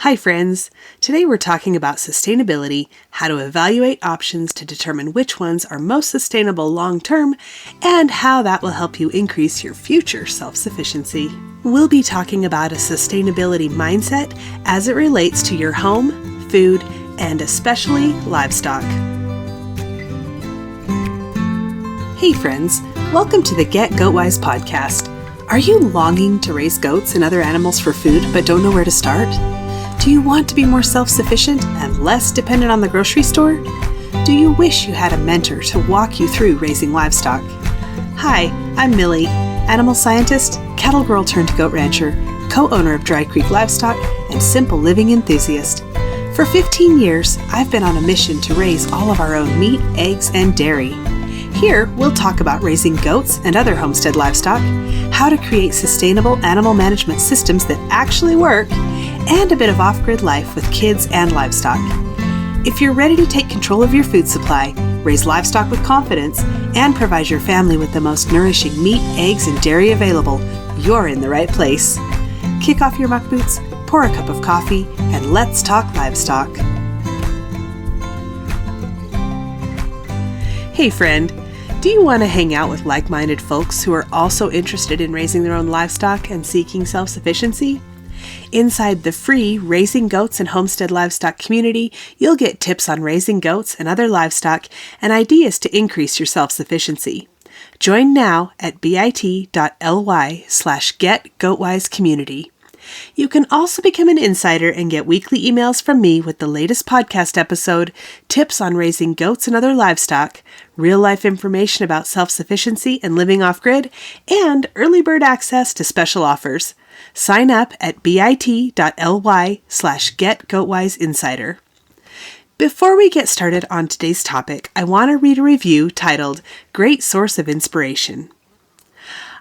Hi friends! Today we're talking about sustainability, how to evaluate options to determine which ones are most sustainable long-term, and how that will help you increase your future self-sufficiency. We'll be talking about a sustainability mindset as it relates to your home, food, and especially livestock. Hey friends! Welcome to the Get Goat-Wise podcast. Are you longing to raise goats and other animals for food but don't know where to start? Do you want to be more self-sufficient and less dependent on the grocery store? Do you wish you had a mentor to walk you through raising livestock? Hi, I'm Millie, animal scientist, cattle girl turned goat rancher, co-owner of Dry Creek Livestock, and simple living enthusiast. For 15 years, I've been on a mission to raise all of our own meat, eggs, and dairy. Here, we'll talk about raising goats and other homestead livestock, how to create sustainable animal management systems that actually work, and a bit of off-grid life with kids and livestock. If you're ready to take control of your food supply, raise livestock with confidence, and provide your family with the most nourishing meat, eggs, and dairy available, you're in the right place. Kick off your muck boots, pour a cup of coffee, and let's talk livestock. Hey friend, do you want to hang out with like-minded folks who are also interested in raising their own livestock and seeking self-sufficiency? Inside the free Raising Goats and Homestead Livestock community, you'll get tips on raising goats and other livestock and ideas to increase your self-sufficiency. Join now at bit.ly/getgoatwisecommunity. You can also become an insider and get weekly emails from me with the latest podcast episode, tips on raising goats and other livestock, real-life information about self-sufficiency and living off-grid, and early bird access to special offers. Sign up at bit.ly/getgoatwiseinsider. Before we get started on today's topic, I want to read a review titled, Great Source of Inspiration.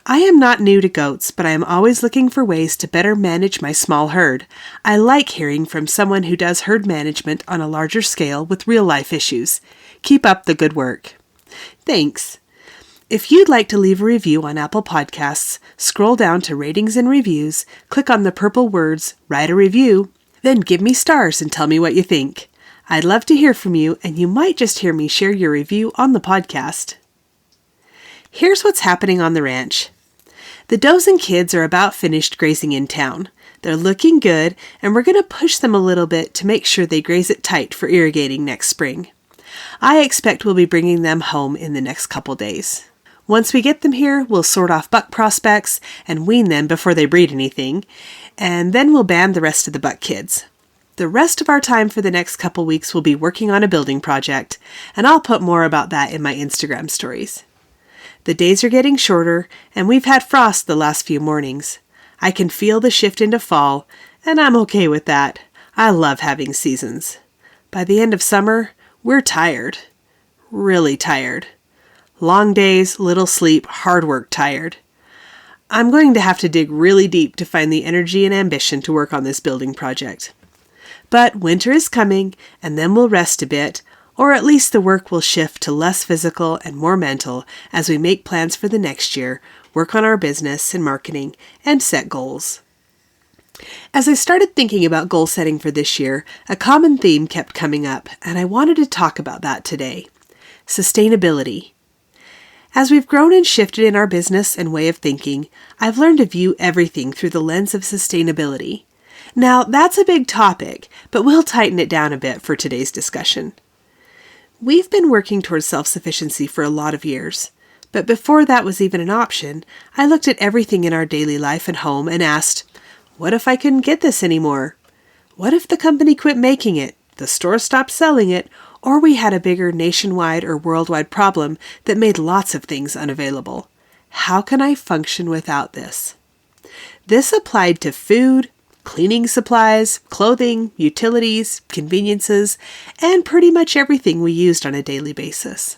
I am not new to goats, but I am always looking for ways to better manage my small herd. I like hearing from someone who does herd management on a larger scale with real-life issues. Keep up the good work. Thanks. If you'd like to leave a review on Apple Podcasts, scroll down to Ratings and Reviews, click on the purple words, Write a Review, then give me stars and tell me what you think. I'd love to hear from you, and you might just hear me share your review on the podcast. Here's what's happening on the ranch. The does and kids are about finished grazing in town. They're looking good, and we're going to push them a little bit to make sure they graze it tight for irrigating next spring. I expect we'll be bringing them home in the next couple days. Once we get them here, we'll sort off buck prospects and wean them before they breed anything, and then we'll band the rest of the buck kids. The rest of our time for the next couple weeks will be working on a building project, and I'll put more about that in my Instagram stories. The days are getting shorter, and we've had frost the last few mornings. I can feel the shift into fall, and I'm okay with that. I love having seasons. By the end of summer, we're tired. Really tired. Long days, little sleep, hard work tired. I'm going to have to dig really deep to find the energy and ambition to work on this building project. But winter is coming, and then we'll rest a bit, or at least the work will shift to less physical and more mental as we make plans for the next year, work on our business and marketing, and set goals. As I started thinking about goal setting for this year, a common theme kept coming up, and I wanted to talk about that today. Sustainability. As we've grown and shifted in our business and way of thinking, I've learned to view everything through the lens of sustainability. Now, that's a big topic, but we'll tighten it down a bit for today's discussion. We've been working towards self-sufficiency for a lot of years, but before that was even an option, I looked at everything in our daily life and home and asked, what if I couldn't get this anymore? What if the company quit making it, the store stopped selling it, or we had a bigger nationwide or worldwide problem that made lots of things unavailable? How can I function without this? This applied to food, cleaning supplies, clothing, utilities, conveniences, and pretty much everything we used on a daily basis.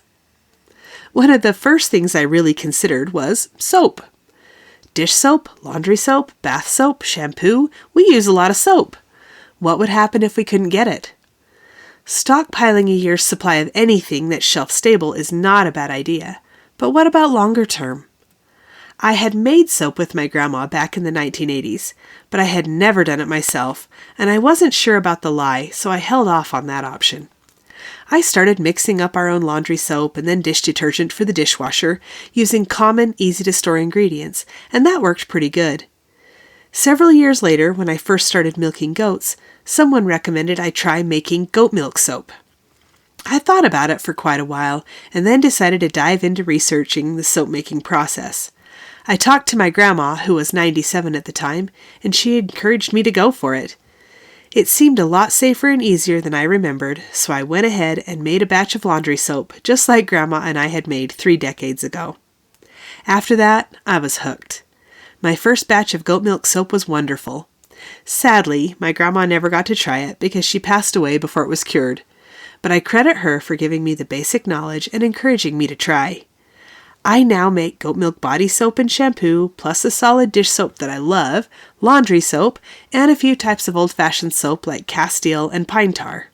One of the first things I really considered was soap. Dish soap, laundry soap, bath soap, shampoo, we use a lot of soap. What would happen if we couldn't get it? Stockpiling a year's supply of anything that's shelf-stable is not a bad idea, but what about longer term? I had made soap with my grandma back in the 1980s, but I had never done it myself, and I wasn't sure about the lye, so I held off on that option. I started mixing up our own laundry soap and then dish detergent for the dishwasher using common, easy-to-store ingredients, and that worked pretty good. Several years later, when I first started milking goats, someone recommended I try making goat milk soap. I thought about it for quite a while and then decided to dive into researching the soap-making process. I talked to my grandma, who was 97 at the time, and she encouraged me to go for it. It seemed a lot safer and easier than I remembered, so I went ahead and made a batch of laundry soap, just like Grandma and I had made 3 decades ago. After that, I was hooked. My first batch of goat milk soap was wonderful. Sadly, my grandma never got to try it because she passed away before it was cured, but I credit her for giving me the basic knowledge and encouraging me to try. I now make goat milk body soap and shampoo, plus a solid dish soap that I love, laundry soap, and a few types of old-fashioned soap like Castile and pine tar.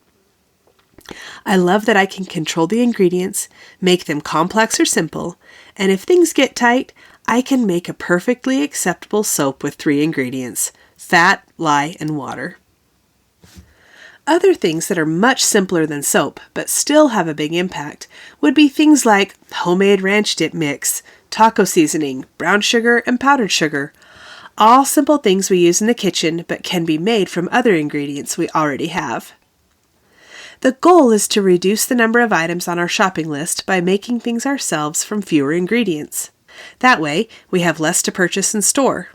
I love that I can control the ingredients, make them complex or simple, and if things get tight, I can make a perfectly acceptable soap with 3 ingredients: fat, lye, and water. Other things that are much simpler than soap, but still have a big impact, would be things like homemade ranch dip mix, taco seasoning, brown sugar, and powdered sugar. All simple things we use in the kitchen, but can be made from other ingredients we already have. The goal is to reduce the number of items on our shopping list by making things ourselves from fewer ingredients. That way, we have less to purchase and store.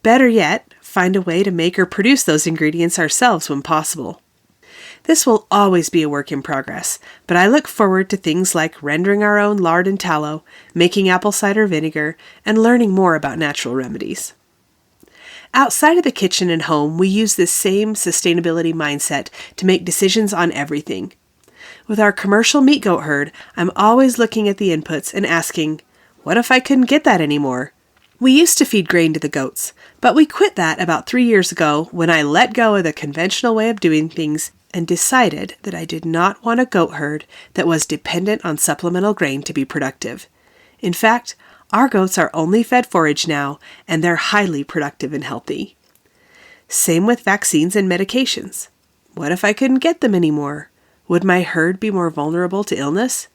Better yet, find a way to make or produce those ingredients ourselves when possible. This will always be a work in progress, but I look forward to things like rendering our own lard and tallow, making apple cider vinegar, and learning more about natural remedies. Outside of the kitchen and home, we use this same sustainability mindset to make decisions on everything. With our commercial meat goat herd, I'm always looking at the inputs and asking, what if I couldn't get that anymore? We used to feed grain to the goats, but we quit that about 3 years ago when I let go of the conventional way of doing things and decided that I did not want a goat herd that was dependent on supplemental grain to be productive. In fact, our goats are only fed forage now, and they're highly productive and healthy. Same with vaccines and medications. What if I couldn't get them anymore? Would my herd be more vulnerable to illness?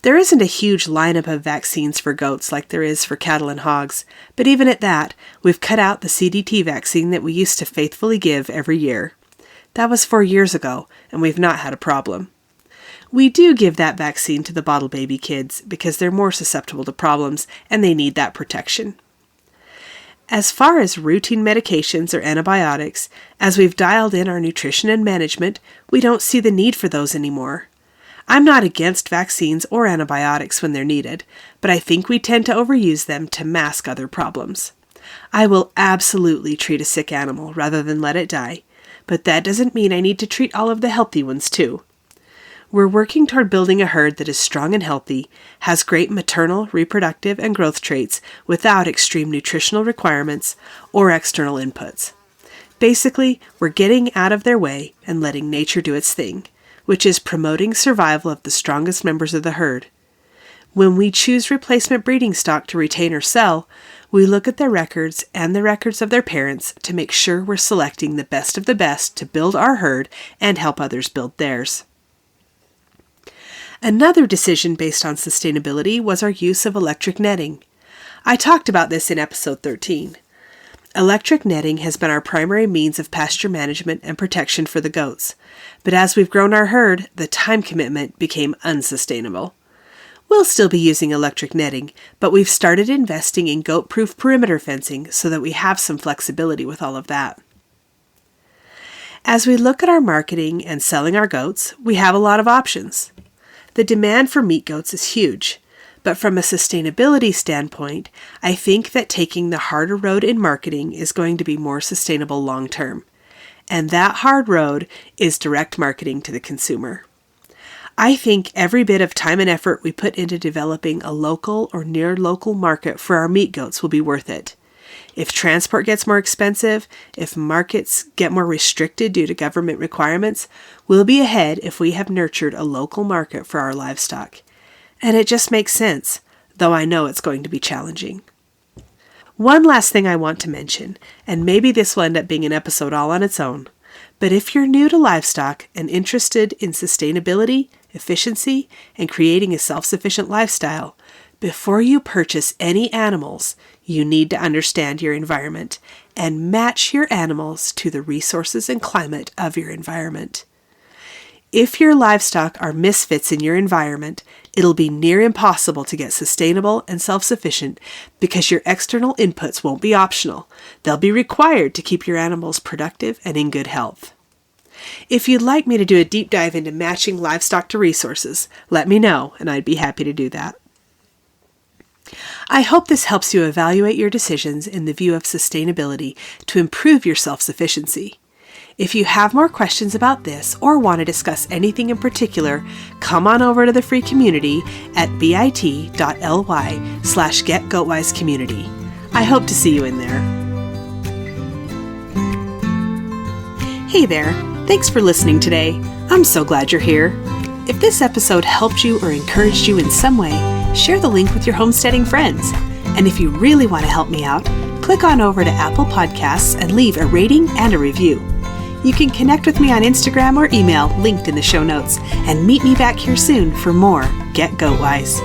There isn't a huge lineup of vaccines for goats like there is for cattle and hogs, but even at that, we've cut out the CDT vaccine that we used to faithfully give every year. That was 4 years ago, and we've not had a problem. We do give that vaccine to the bottle baby kids because they're more susceptible to problems and they need that protection. As far as routine medications or antibiotics, as we've dialed in our nutrition and management, we don't see the need for those anymore. I'm not against vaccines or antibiotics when they're needed, but I think we tend to overuse them to mask other problems. I will absolutely treat a sick animal rather than let it die, but that doesn't mean I need to treat all of the healthy ones too. We're working toward building a herd that is strong and healthy, has great maternal, reproductive, and growth traits without extreme nutritional requirements or external inputs. Basically, we're getting out of their way and letting nature do its thing, which is promoting survival of the strongest members of the herd. When we choose replacement breeding stock to retain or sell, we look at their records and the records of their parents to make sure we're selecting the best of the best to build our herd and help others build theirs. Another decision based on sustainability was our use of electric netting. I talked about this in episode 13. Electric netting has been our primary means of pasture management and protection for the goats, but as we've grown our herd, the time commitment became unsustainable. We'll still be using electric netting, but we've started investing in goat-proof perimeter fencing so that we have some flexibility with all of that. As we look at our marketing and selling our goats, we have a lot of options. The demand for meat goats is huge, but from a sustainability standpoint, I think that taking the harder road in marketing is going to be more sustainable long term. And that hard road is direct marketing to the consumer. I think every bit of time and effort we put into developing a local or near local market for our meat goats will be worth it. If transport gets more expensive, if markets get more restricted due to government requirements, we'll be ahead if we have nurtured a local market for our livestock. And it just makes sense, though I know it's going to be challenging. One last thing I want to mention, and maybe this will end up being an episode all on its own, but if you're new to livestock and interested in sustainability, efficiency, and creating a self-sufficient lifestyle, before you purchase any animals, you need to understand your environment and match your animals to the resources and climate of your environment. If your livestock are misfits in your environment, it'll be near impossible to get sustainable and self-sufficient because your external inputs won't be optional. They'll be required to keep your animals productive and in good health. If you'd like me to do a deep dive into matching livestock to resources, let me know and I'd be happy to do that. I hope this helps you evaluate your decisions in the view of sustainability to improve your self-sufficiency. If you have more questions about this or want to discuss anything in particular, come on over to the free community at bit.ly/getgoatwisecommunity. I hope to see you in there. Hey there, thanks for listening today. I'm so glad you're here. If this episode helped you or encouraged you in some way, share the link with your homesteading friends. And if you really want to help me out, click on over to Apple Podcasts and leave a rating and a review. You can connect with me on Instagram or email linked in the show notes, and meet me back here soon for more Get Goat Wise.